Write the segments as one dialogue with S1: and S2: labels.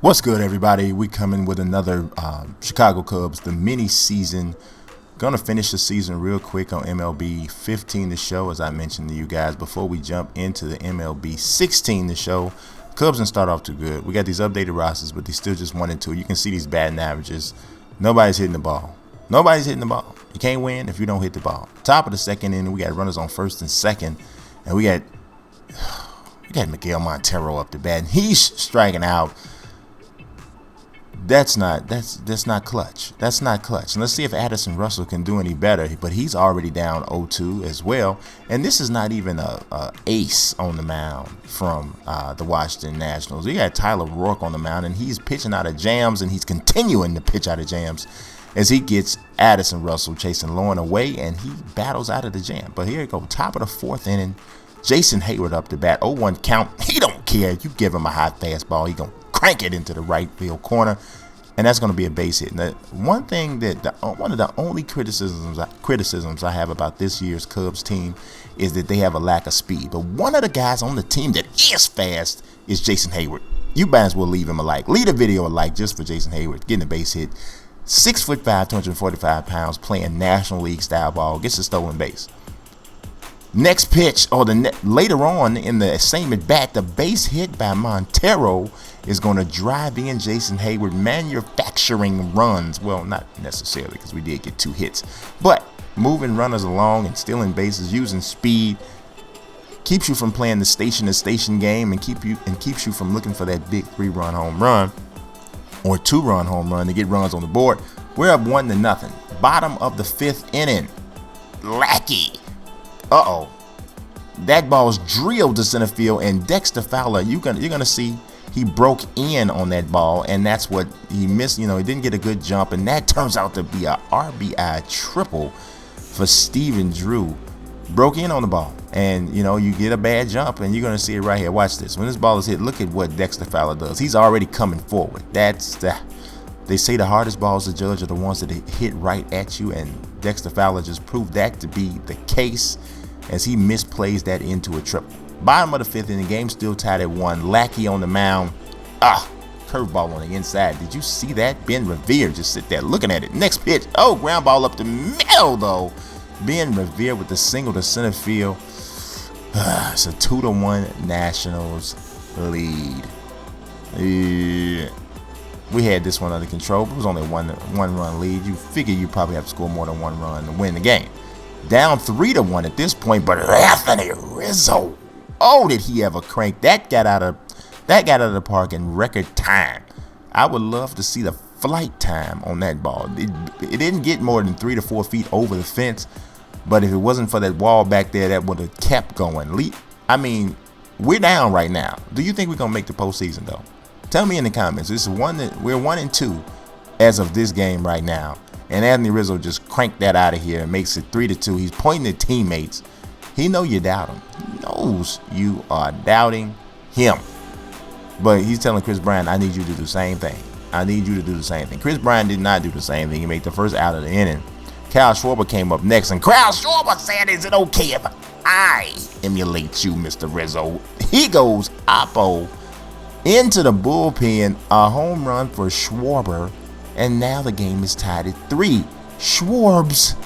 S1: What's good, everybody? We coming with another Chicago Cubs, the mini season. Gonna finish the season real quick on MLB 15 to show, as I mentioned to you guys before we jump into the MLB 16 to show. Cubs didn't start off too good. We got these updated rosters, but they still just 1-2. You can see these batting averages. Nobody's hitting the ball. Nobody's hitting the ball. You can't win if you don't hit the ball. Top of the second inning, we got runners on first and second, and we got Miguel Montero up to bat, and he's striking out. That's not clutch. That's not clutch. And let's see if Addison Russell can do any better. But he's already down 0-2 as well. And this is not even a ace on the mound from the Washington Nationals. We got Tyler Rourke on the mound, and he's pitching out of jams, and he's continuing to pitch out of jams as he gets Addison Russell chasing low and away, and he battles out of the jam. But here you go, top of the fourth inning. Jason Hayward up to bat, 0-1 count. He don't care. You give him a hot fastball, he gonna crank it into the right field corner, and that's going to be a base hit. Now, one thing that one of the only criticisms I have about this year's Cubs team is that they have a lack of speed. But one of the guys on the team that is fast is Jason Hayward. You might as well leave him a like. Leave the video a like just for Jason Hayward getting a base hit. 6'5", 245 pounds, playing National League style ball, gets a stolen base. Next pitch, or later on in the same at bat, the base hit by Montero is going to drive in Jason Hayward, manufacturing runs. Well, not necessarily, because we did get 2 hits, but moving runners along and stealing bases, using speed, keeps you from playing the station-to-station game, and keeps you from looking for that big 3-run home run or 2-run home run to get runs on the board. We're up 1-0. Bottom of the 5th inning. Lackey. That ball's drilled to center field, and Dexter Fowler, you're gonna see he broke in on that ball, and that's what he missed. He didn't get a good jump, and that turns out to be a RBI triple for Steven Drew. Broke in on the ball, and you get a bad jump, and you're gonna see it right here. Watch this. When this ball is hit, look at what Dexter Fowler does. He's already coming forward. They say the hardest balls to judge are the ones that hit right at you, and Dexter Fowler just proved that to be the case as he misplays that into a triple. Bottom of the 5th inning, game still tied at 1. Lackey on the mound. Curveball on the inside. Did you see that? Ben Revere just sit there looking at it. Next pitch. Ground ball up the middle though. Ben Revere with the single to center field. It's a 2-1 Nationals lead. We had this one under control, but it was only a one-run lead. You figure you probably have to score more than 1 run to win the game. Down 3-1 at this point, but Anthony Rizzo, did he ever crank that? Got out of the park in record time. I would love to see the flight time on that ball. It didn't get more than 3 to 4 feet over the fence, but if it wasn't for that wall back there, that would have kept going. I mean, we're down right now. Do you think we're gonna make the postseason though? Tell me in the comments. We're 1-2 as of this game right now. And Anthony Rizzo just cranked that out of here and makes it 3-2. He's pointing at teammates. He knows you doubt him. He knows you are doubting him. But he's telling Chris Bryant, I need you to do the same thing. I need you to do the same thing. Chris Bryant did not do the same thing. He made the first out of the inning. Kyle Schwarber came up next, and Kyle Schwarber said, is it okay if I emulate you, Mr. Rizzo? He goes oppo into the bullpen, a home run for Schwarber, and now the game is tied at 3. Schwarbs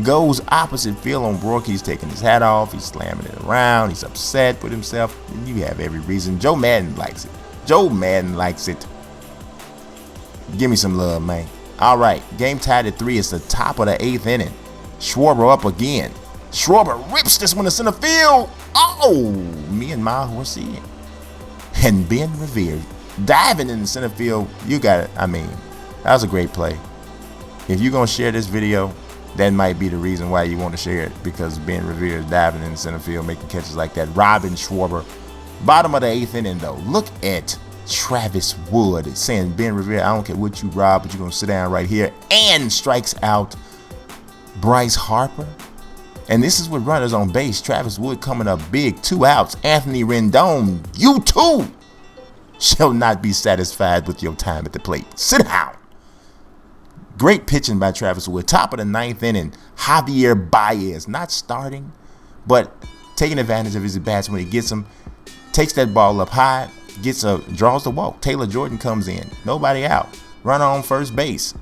S1: goes opposite field on Rourke. He's taking his hat off. He's slamming it around. He's upset with himself. You have every reason. Joe Madden likes it. Give me some love, man. All right, game tied at 3. It's the top of the 8th inning. Schwarber up again. Schwarber rips this one to center field. Me and my horsey. And Ben Revere diving in the center field. You got it. I mean, that was a great play. If you're going to share this video, that might be the reason why you want to share it, because Ben Revere is diving in the center field, making catches like that. Robin Schwarber. Bottom of the 8th inning, though. Look at Travis Wood saying, Ben Revere, I don't care what you rob, but you're going to sit down right here, and strikes out Bryce Harper. And this is with runners on base. Travis Wood coming up big. 2 outs. Anthony Rendon, you too shall not be satisfied with your time at the plate. Sit down. Great pitching by Travis Wood. Top of the 9th inning. Javier Baez, not starting, but taking advantage of his at-bats when he gets them. Takes that ball up high. draws the walk. Taylor Jordan comes in. Nobody out. Runner on first base.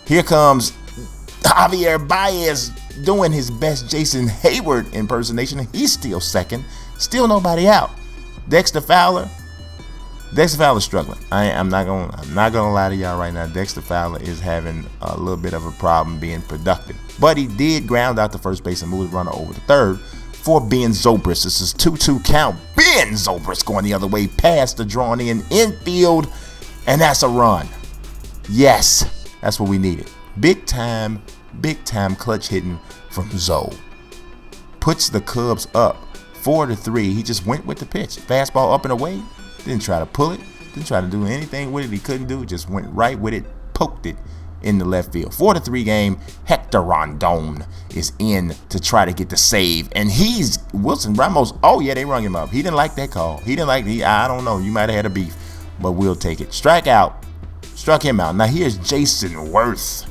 S1: Here comes Javier Baez doing his best Jason Hayward impersonation. He's still second. Still nobody out. Dexter Fowler's struggling. I'm not gonna lie to y'all right now. Dexter Fowler is having a little bit of a problem being productive. But he did ground out the first base and move the runner over to third for Ben Zobrist. This is 2-2 count. Ben Zobrist going the other way past the drawn in infield, and that's a run. Yes, that's what we needed. Big time clutch hitting from Zoe. Puts the Cubs up 4-3. He just went with the pitch. Fastball up and away. Didn't try to pull it. Didn't try to do anything with it. He couldn't do it. Just went right with it. Poked it in the left field. 4-3 game. Hector Rondon is in to try to get the save. And he's Wilson Ramos. Oh, yeah, they rung him up. He didn't like that call. He didn't like it. I don't know. You might have had a beef. But we'll take it. Strike out. Struck him out. Now here's Jason Worth.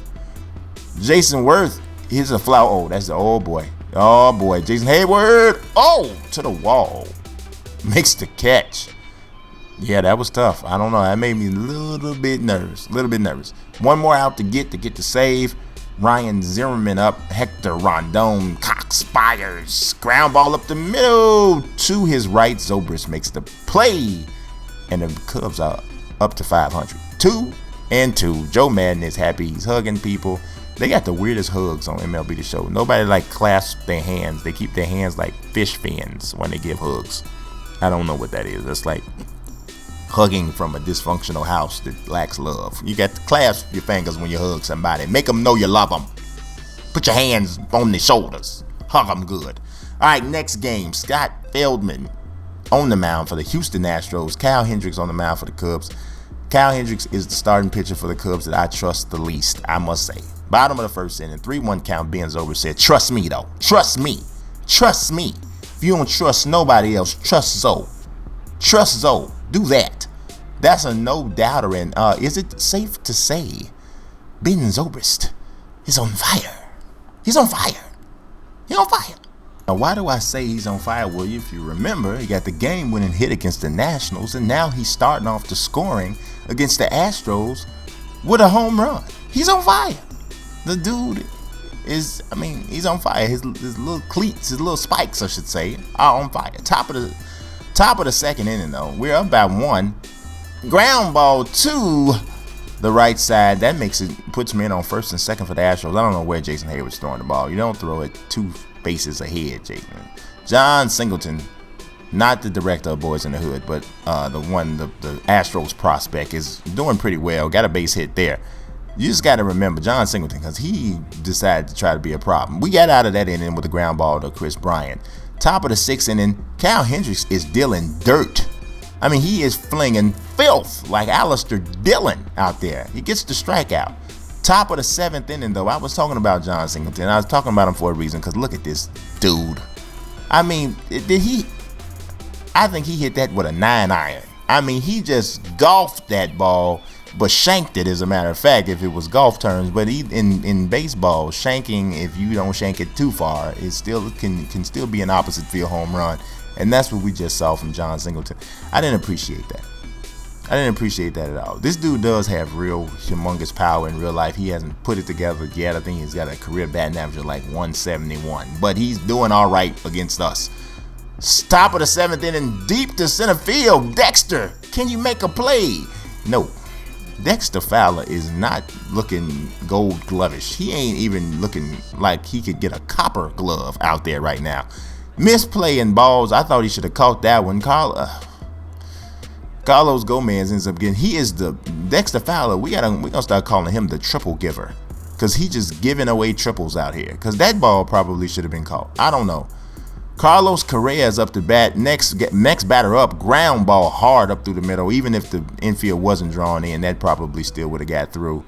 S1: Jason Worth. Here's a flower. Oh, that's the old boy. Oh, boy. Jason Hayward. Oh, to the wall. Makes the catch. Yeah, that was tough. I don't know. That made me a little bit nervous. One more out to get the save. Ryan Zimmerman up. Hector Rondon. Cox fires. Ground ball up the middle to his right. Zobrist makes the play. And the Cubs are up to 500. 2-2. Joe Madden is happy. He's hugging people. They got the weirdest hugs on MLB The Show. Nobody clasps their hands. They keep their hands like fish fins when they give hugs. I don't know what that is. That's like hugging from a dysfunctional house that lacks love. You got to clasp your fingers when you hug somebody. Make them know you love them. Put your hands on their shoulders. Hug them good. All right, next game. Scott Feldman on the mound for the Houston Astros. Kyle Hendricks on the mound for the Cubs. Kyle Hendricks is the starting pitcher for the Cubs that I trust the least, I must say. Bottom of the first inning, 3-1 count. Ben Zobrist said, "Trust me, though. Trust me. Trust me. If you don't trust nobody else, trust Zoe. Trust Zoe. Do that." That's a no-doubter. And is it safe to say Ben Zobrist is on fire? He's on fire. He's on fire. Now, why do I say he's on fire? Well, if you remember, he got the game-winning hit against the Nationals, and now he's starting off the scoring against the Astros with a home run. He's on fire. The dude is, he's on fire. His little cleats, his little spikes, I should say, are on fire. Top of the second inning, though. We're up by 1. Ground ball to the right side. That puts me in on first and second for the Astros. I don't know where Jason Hayward's throwing the ball. You don't throw it 2 bases ahead, Jason. John Singleton, not the director of Boys in the Hood, but the Astros prospect, is doing pretty well. Got a base hit there. You just got to remember John Singleton, because he decided to try to be a problem. We got out of that inning with a ground ball to Chris Bryant. Top of the 6th inning, Kyle Hendricks is dealing dirt. He is flinging filth like Alistair Dillon out there. He gets the strikeout. Top of the 7th inning, though, I was talking about John Singleton. I was talking about him for a reason, because look at this dude. I think he hit that with a 9-iron. He just golfed that ball, but shanked it, as a matter of fact, if it was golf terms. But in baseball, shanking, if you don't shank it too far, it still can still be an opposite field home run. And that's what we just saw from John Singleton. I didn't appreciate that. I didn't appreciate that at all. This dude does have real humongous power in real life. He hasn't put it together yet. I think he's got a career batting average of like 171. But he's doing all right against us. Top of the 7th inning, deep to center field. Dexter, can you make a play? No. Dexter Fowler is not looking gold glovish. He ain't even looking like he could get a copper glove out there right now. Misplaying balls. I thought he should have caught that one. Carlos Gomez ends up getting. He is the Dexter Fowler. We're gonna start calling him the triple giver, because he just giving away triples out here. Because that ball probably should have been caught. I don't know. Carlos Correa is up to bat. Next batter up. Ground ball hard up through the middle. Even if the infield wasn't drawn in, that probably still would have got through.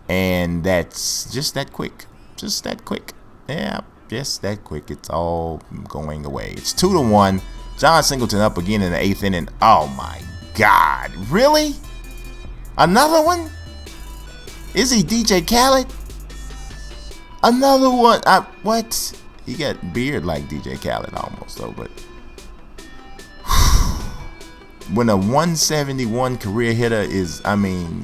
S1: And that's just that quick. Just that quick. Yeah. Just that quick. It's all going away. It's 2-1. John Singleton up again in the 8th inning. Oh my God. Really? Another one? Is he DJ Khaled? Another one? What? He got beard like DJ Khaled almost, though, but when a 171 career hitter is, I mean,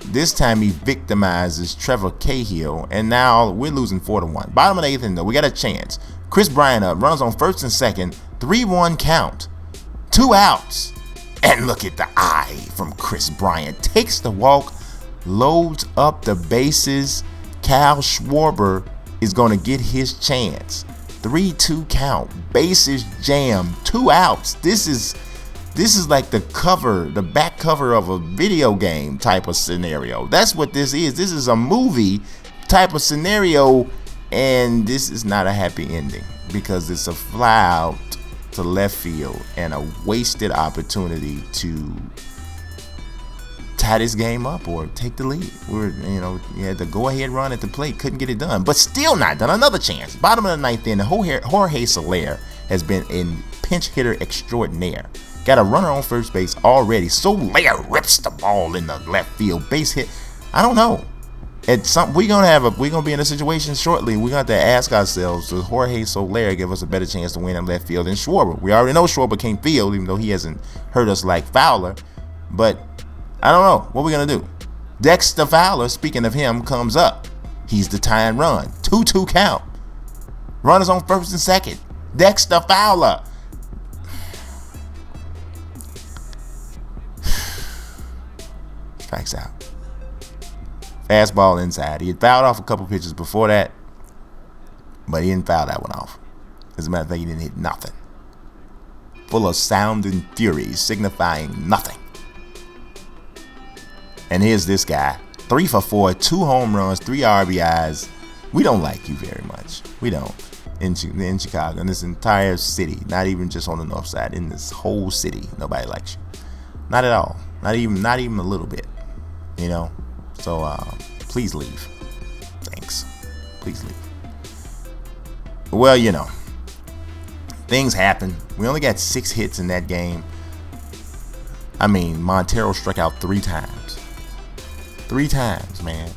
S1: this time he victimizes Trevor Cahill, and now we're losing 4-1. Bottom of the 8th inning, though, we got a chance. Chris Bryant up, runners on first and second, 3-1 count, 2 outs. And look at the eye from Chris Bryant. Takes the walk, loads up the bases. Cal Schwarber is going to get his chance. 3-2 count, bases jammed, 2 outs. This is like the back cover of a video game type of scenario. That's what this is. This is a movie type of scenario, and this is not a happy ending because it's a fly out to left field and a wasted opportunity to tie this game up or take the lead. You had the go-ahead run at the plate, couldn't get it done, but still not done. Another chance. Bottom of the 9th inning, Jorge Soler has been in pinch hitter extraordinaire. Got a runner on first base already. Soler rips the ball in the left field, base hit. I don't know. We're gonna be in a situation shortly. We're gonna have to ask ourselves, does Jorge Soler give us a better chance to win in left field than Schwarber? We already know Schwarber can't field, even though he hasn't hurt us like Fowler. But I don't know. What are we gonna do? Dexter Fowler, speaking of him, comes up. He's the tying run. 2-2 count. Runners on first and second. Dexter Fowler. Strikes out. Fastball inside. He had fouled off a couple pitches before that, but he didn't foul that one off. As a matter of fact, he didn't hit nothing. Full of sound and fury, signifying nothing. And here's this guy. 3 for 4, 2 home runs, 3 RBIs. We don't like you very much. We don't. In Chicago, in this entire city, not even just on the north side, in this whole city, nobody likes you. Not at all. Not even a little bit. So please leave. Thanks. Please leave. Well, things happen. We only got 6 hits in that game. I mean, Montero struck out 3 times. 3 times, man.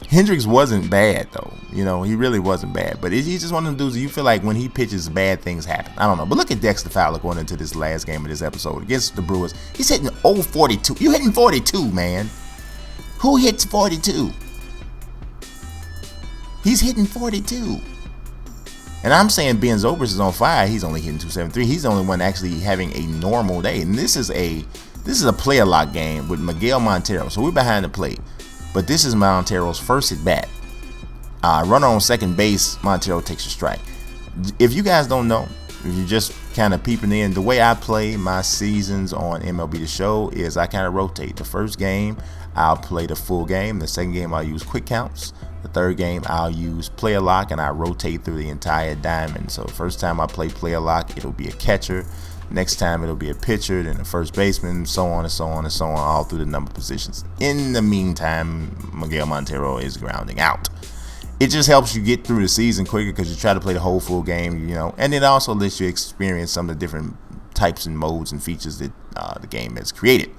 S1: Hendricks wasn't bad, though. He really wasn't bad. But he's just one of the dudes you feel like when he pitches, bad things happen. I don't know. But look at Dexter Fowler going into this last game of this episode against the Brewers. He's hitting 0-42. You hitting 42, man. Who hits 42? He's hitting 42. And I'm saying Ben Zobrist is on fire. He's only hitting 273. He's the only one actually having a normal day. And this is a player lock game with Miguel Montero. So we're behind the plate. But this is Montero's first at bat. Runner on second base, Montero takes a strike. If you guys don't know, if you're just kind of peeping in, the way I play my seasons on MLB The Show is I kind of rotate. The first game, I'll play the full game. The second game, I'll use quick counts. The third game, I'll use player lock, and I rotate through the entire diamond. So first time I play player lock, it'll be a catcher. Next time, it'll be a pitcher, then a first baseman, so on and so on and so on, all through the number positions. In the meantime, Miguel Montero is grounding out. It just helps you get through the season quicker because you try to play the whole full game, and it also lets you experience some of the different types and modes and features that the game has created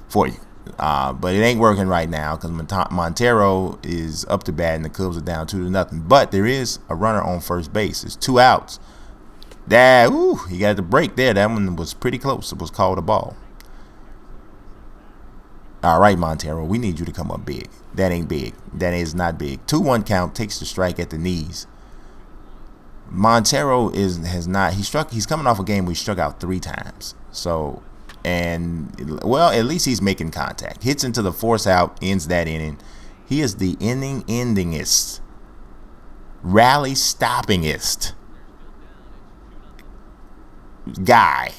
S1: for you. But it ain't working right now because Montero is up to bat and the Cubs are down 2-0. But there is a runner on first base. It's 2 outs. He got the break there. That one was pretty close. It was called a ball. All right, Montero, we need you to come up big. That ain't big. That is not big. 2-1 count, takes the strike at the knees. Montero he's coming off a game where he struck out 3 times. So, at least he's making contact. Hits into the force out, ends that inning. He is the inning-endingest, rally-stoppingest guy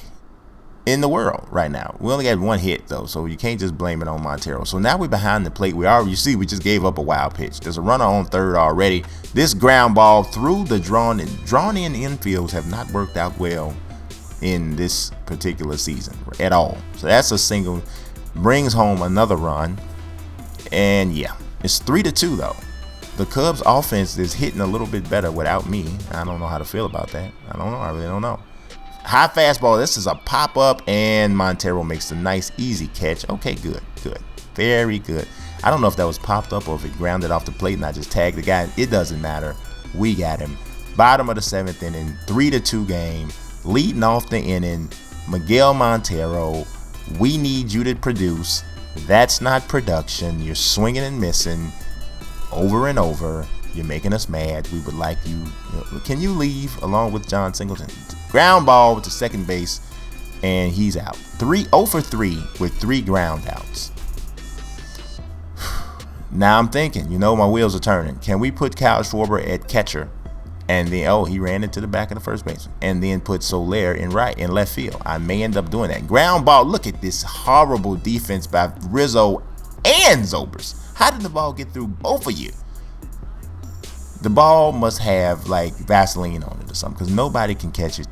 S1: in the world right now. We only got 1 hit though, so you can't just blame it on Montero. So now we're behind the plate. We just gave up a wild pitch. There's a runner on third already. This ground ball through the drawn in infields have not worked out well in this particular season at all. So that's a single, brings home another run, and yeah, it's 3-2 though. The Cubs offense is hitting a little bit better without me. I don't know how to feel about that. I really don't know. High fastball. This is a pop-up, and Montero makes a nice, easy catch. Okay, good. Very good. I don't know if that was popped up or if it grounded off the plate and I just tagged the guy. It doesn't matter. We got him. Bottom of the 7th inning, 3-2 game. Leading off the inning, Miguel Montero, we need you to produce. That's not production. You're swinging and missing over and over. You're making us mad. We would like you. Can you leave along with John Singleton? Ground ball to second base, and he's out. 0 for 3 with 3 ground outs. Now I'm thinking, my wheels are turning. Can we put Kyle Schwarber at catcher? And then, he ran into the back of the first baseman. And then put Soler in left field. I may end up doing that. Ground ball. Look at this horrible defense by Rizzo and Zobers. How did the ball get through both of you? The ball must have like Vaseline on it or something, because nobody can catch it.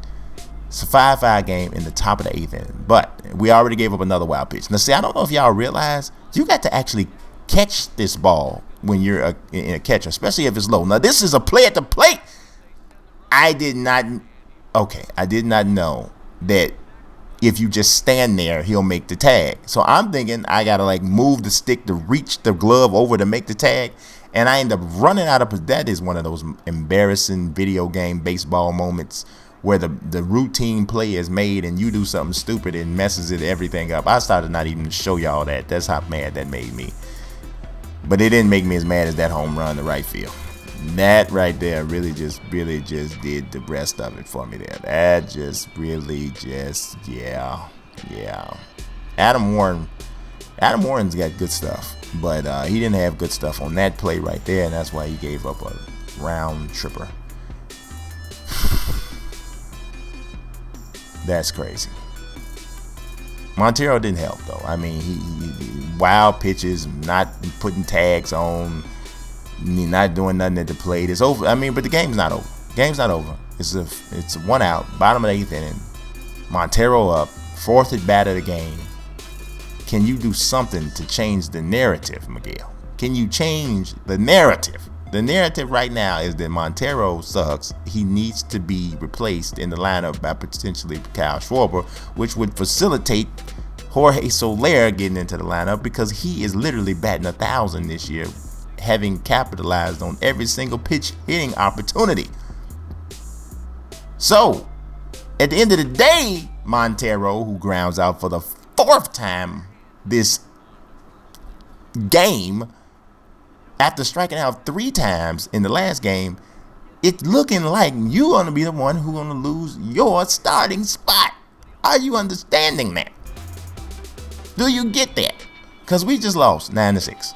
S1: It's a 5-5 game in the top of the 8th inning. But we already gave up another wild pitch. Now, see, I don't know if y'all realize you got to actually catch this ball when you're in a catcher, especially if it's low. Now, this is a play at the plate. I did not know that if you just stand there, he'll make the tag. So I'm thinking I got to like move the stick to reach the glove over to make the tag. And I end up running out of. That is one of those embarrassing video game baseball moments where the routine play is made and you do something stupid and messes everything up. I started not even to show y'all that. That's how mad that made me. But it didn't make me as mad as that home run to right field. That right there really just did the rest of it for me there. That just really yeah. Adam Warren's got good stuff, but he didn't have good stuff on that play right there, and that's why he gave up a round tripper. That's crazy. Montero didn't help though. I mean, he wild pitches, not putting tags on, not doing nothing at the plate. It's over. I mean, but the game's not over. Game's not over. It's 1 out, bottom of the 8th inning. Montero up, 4th at bat of the game. Can you do something to change the narrative, Miguel? Can you change the narrative? The narrative right now is that Montero sucks. He needs to be replaced in the lineup by potentially Kyle Schwarber, which would facilitate Jorge Soler getting into the lineup, because he is literally batting 1,000 this year, having capitalized on every single pitch hitting opportunity. So, at the end of the day, Montero, who grounds out for the 4th time this game, after striking out 3 times in the last game, it's looking like you're going to be the one who's going to lose your starting spot. Are you understanding that? Do you get that? Because we just lost 9-6.